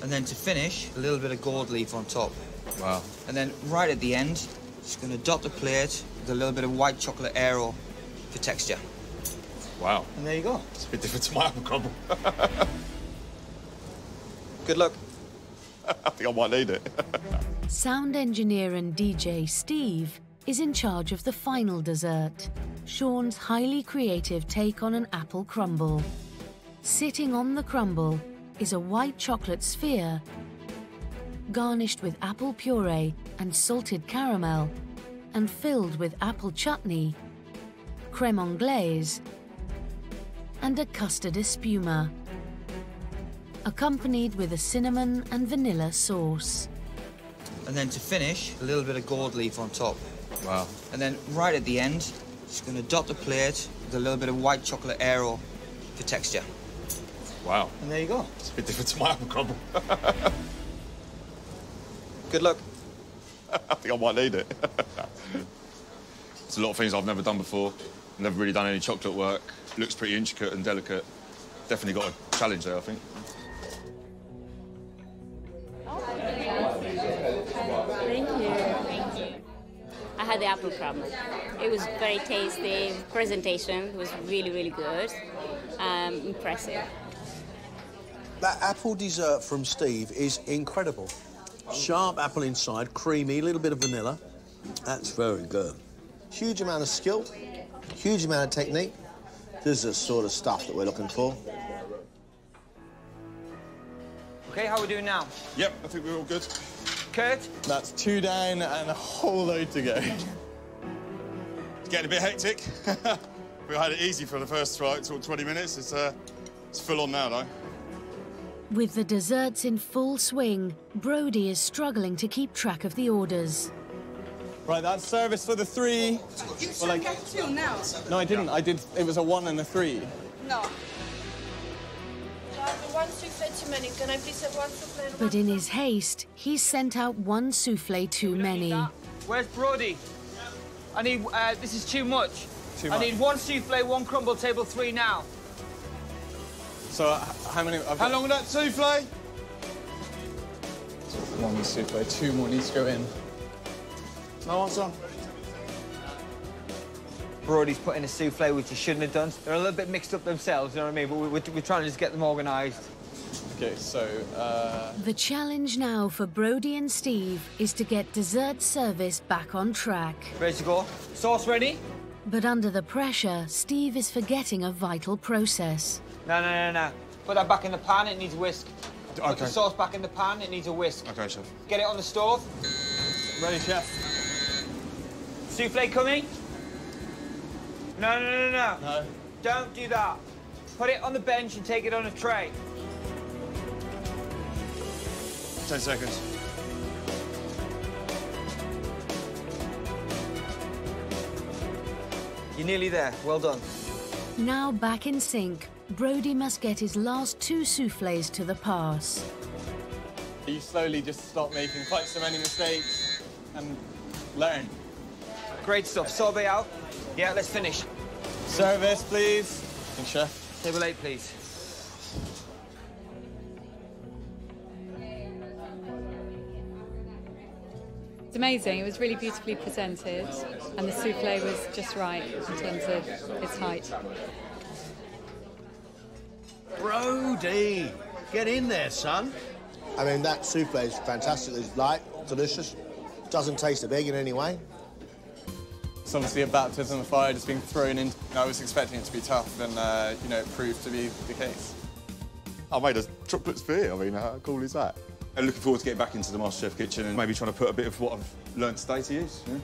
And then to finish, a little bit of gold leaf on top. Wow. And then right at the end, just going to dot the plate with a little bit of white chocolate aero for texture. Wow. And there you go. It's a bit different to my apple crumble. Good luck. I think I might need it. Sound engineer and DJ Steve is in charge of the final dessert, Sean's highly creative take on an apple crumble. Sitting on the crumble is a white chocolate sphere garnished with apple puree and salted caramel and filled with apple chutney, crème anglaise, and a custard espuma, accompanied with a cinnamon and vanilla sauce. And then to finish, a little bit of gold leaf on top. Wow. And then right at the end, just going to dot the plate with a little bit of white chocolate aero for texture. Wow. And there you go. It's a bit different to my apple crumble. Good luck. I think I might need it. There's a lot of things I've never done before. Never really done any chocolate work. Looks pretty intricate and delicate. Definitely got a challenge there, I think. Thank you. I had the apple crumble. It was very tasty. Presentation was really, really good. Impressive. That apple dessert from Steve is incredible. Sharp apple inside, creamy, a little bit of vanilla. That's very good. Huge amount of skill, huge amount of technique. This is the sort of stuff that we're looking for. OK, how are we doing now? Yep, I think we're all good. Kurt? That's 2 down and a whole load to go. It's getting a bit hectic. We had it easy for the first 20 minutes. It's full on now, though. With the desserts in full swing, Brodie is struggling to keep track of the orders. Right, that's service for the 3. You should get 2 now. No, I didn't. It was a 1 and a 3. No. One soufflé too many. Can I please have one soufflé and But in his haste, he's sent out 1 soufflé too many. Where's Brodie? I need, this is too much. Too much. I need 1 soufflé, 1 crumble, table 3 now. So, how many... How long will that soufflé? 1 soufflé, 2 more needs to go in. No answer. Brodie's put in a soufflé, which he shouldn't have done. They're a little bit mixed up themselves, you know what I mean? But we're trying to just get them organised. OK, so, The challenge now for Brodie and Steve is to get dessert service back on track. Ready to go? Sauce ready? But under the pressure, Steve is forgetting a vital process. No. Put that back in the pan, it needs a whisk. OK. Put the sauce back in the pan, it needs a whisk. OK, chef. Get it on the stove. ready, chef. Soufflé coming? No. No. Don't do that. Put it on the bench and take it on a tray. 10 seconds. You're nearly there. Well done. Now back in sync, Brodie must get his last 2 soufflés to the pass. You slowly just stop making quite so many mistakes and learn. Great stuff. Sorbet out. Yeah, let's finish. Service, please. Thanks, chef. Table 8, please. It's amazing. It was really beautifully presented, and the soufflé was just right in terms of its height. Brodie, get in there, son. I mean, that soufflé is fantastic. It's light, delicious. Doesn't taste big in any way. It's obviously a baptism of fire just being thrown in. I was expecting it to be tough, and you know, it proved to be the case. I made a chocolate sphere. I mean, how cool is that? I'm looking forward to getting back into the MasterChef kitchen and maybe trying to put a bit of what I've learned today to use. Yeah?